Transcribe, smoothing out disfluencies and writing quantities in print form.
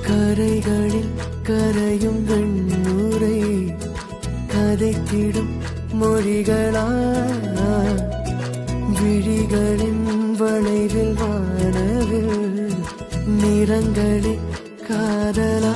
கரைகளில் கரையும் வெண்ணுரை கதைத்திடும் மொழிகளா விழிகளின் வளைவில் வானவில் நிறங்களே காதலா